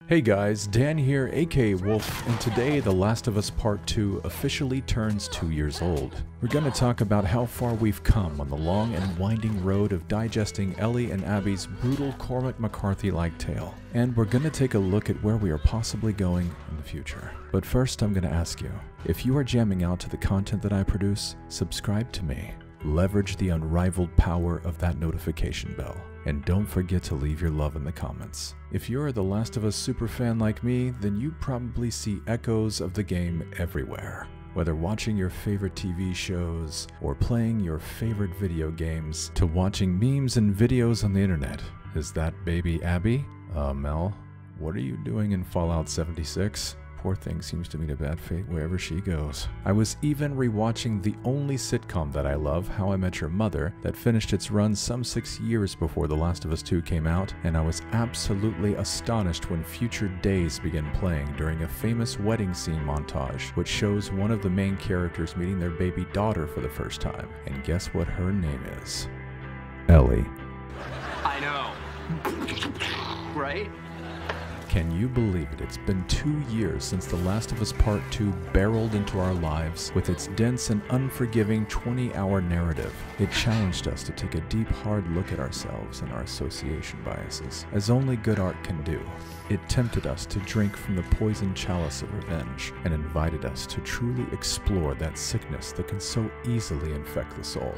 Hey guys, Dan here, aka Wolf, and today The Last of Us Part 2 officially turns 2 years old. We're gonna talk about how far we've come on the long and winding road of digesting Ellie and Abby's brutal Cormac McCarthy-like tale. And we're gonna take a look at where we are possibly going in the future. But first I'm gonna ask you, if you are jamming out to the content that I produce, subscribe to me. Leverage the unrivaled power of that notification bell. And don't forget to leave your love in the comments. If you're a The Last of Us superfan like me, then you probably see echoes of the game everywhere. Whether watching your favorite TV shows, or playing your favorite video games, to watching memes and videos on the internet. Is that baby Abby? Mel, what are you doing in Fallout 76? Poor thing seems to meet a bad fate wherever she goes. I was even rewatching the only sitcom that I love, How I Met Your Mother, that finished its run some 6 years before The Last of Us 2 came out, and I was absolutely astonished when Future Days began playing during a famous wedding scene montage, which shows one of the main characters meeting their baby daughter for the first time. And guess what her name is? Ellie. I know. Right? Can you believe it? It's been 2 years since The Last of Us Part 2 barreled into our lives with its dense and unforgiving 20-hour narrative. It challenged us to take a deep, hard look at ourselves and our association biases, as only good art can do. It tempted us to drink from the poisoned chalice of revenge, and invited us to truly explore that sickness that can so easily infect the soul.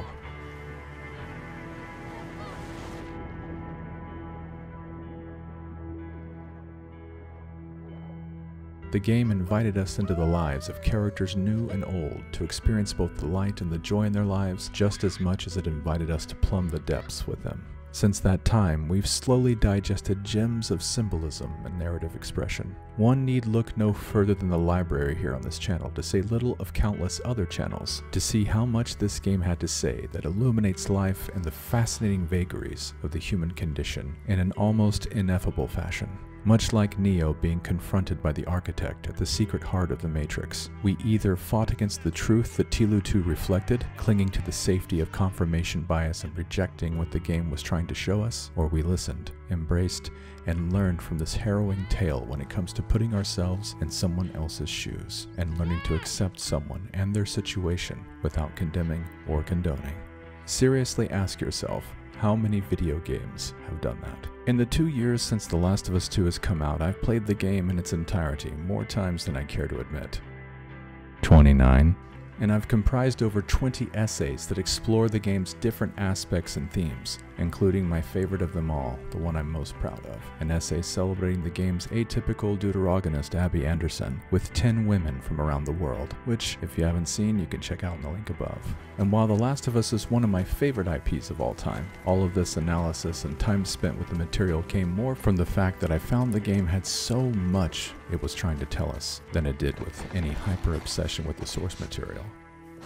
The game invited us into the lives of characters new and old to experience both the light and the joy in their lives just as much as it invited us to plumb the depths with them. Since that time, we've slowly digested gems of symbolism and narrative expression. One need look no further than the library here on this channel to say little of countless other channels, to see how much this game had to say that illuminates life and the fascinating vagaries of the human condition in an almost ineffable fashion. Much like Neo being confronted by the architect at the secret heart of the Matrix, we either fought against the truth that TLOU2 reflected, clinging to the safety of confirmation bias and rejecting what the game was trying to show us, or we listened, embraced, and learned from this harrowing tale when it comes to putting ourselves in someone else's shoes, and learning to accept someone and their situation without condemning or condoning. Seriously ask yourself, how many video games have done that? In the 2 years since The Last of Us 2 has come out, I've played the game in its entirety more times than I care to admit. 29. And I've comprised over 20 essays that explore the game's different aspects and themes, including my favorite of them all, the one I'm most proud of, an essay celebrating the game's atypical deuteragonist Abby Anderson with 10 women from around the world, which, if you haven't seen, you can check out in the link above. And while The Last of Us is one of my favorite IPs of all time, all of this analysis and time spent with the material came more from the fact that I found the game had so much it was trying to tell us than it did with any hyper-obsession with the source material.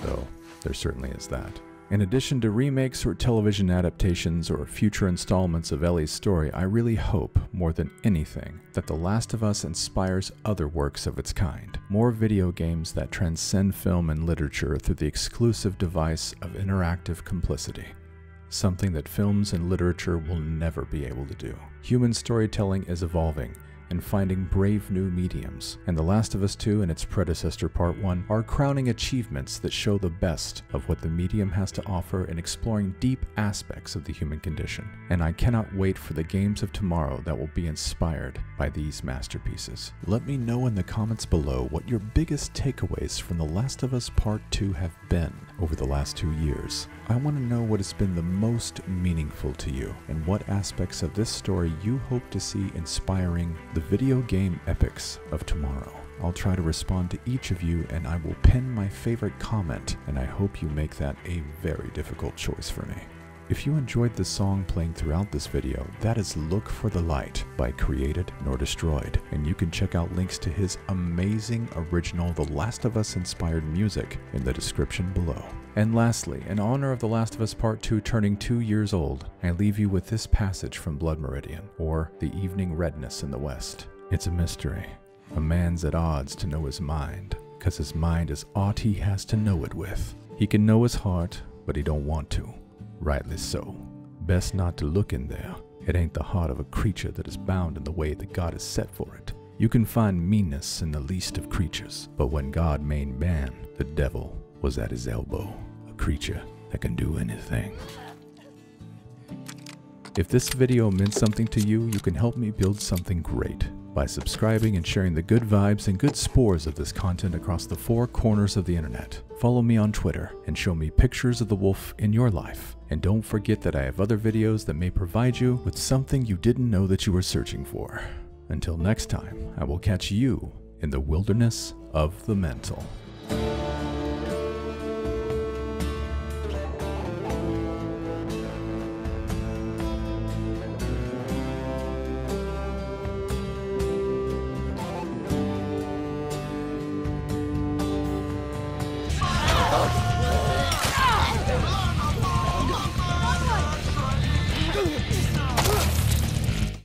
Though, there certainly is that. In addition to remakes or television adaptations or future installments of Ellie's story, I really hope, more than anything, that The Last of Us inspires other works of its kind. More video games that transcend film and literature through the exclusive device of interactive complicity. Something that films and literature will never be able to do. Human storytelling is evolving and finding brave new mediums, and The Last of Us 2 and its predecessor Part 1 are crowning achievements that show the best of what the medium has to offer in exploring deep aspects of the human condition. And I cannot wait for the games of tomorrow that will be inspired by these masterpieces. Let me know in the comments below what your biggest takeaways from The Last of Us Part 2 have been over the last 2 years. I want to know what has been the most meaningful to you, and what aspects of this story you hope to see inspiring the video game epics of tomorrow. I'll try to respond to each of you, and I will pin my favorite comment, and I hope you make that a very difficult choice for me. If you enjoyed the song playing throughout this video, that is Look for the Light by Created Nor Destroyed, and you can check out links to his amazing original The Last of Us inspired music in the description below. And lastly, in honor of The Last of Us Part 2 turning 2 years old, I leave you with this passage from Blood Meridian, or The Evening Redness in the West. It's a mystery. A man's at odds to know his mind, 'cause his mind is aught he has to know it with. He can know his heart, but he don't want to. Rightly so. Best not to look in there, It ain't the heart of a creature that is bound in the way that God has set for it. You can find meanness in the least of creatures, but when God made man, the devil was at his elbow, a creature that can do anything. If this video meant something to you, you can help me build something great by subscribing and sharing the good vibes and good spores of this content across the 4 corners of the internet. Follow me on Twitter and show me pictures of the wolf in your life. And don't forget that I have other videos that may provide you with something you didn't know that you were searching for. Until next time, I will catch you in the wilderness of the mental.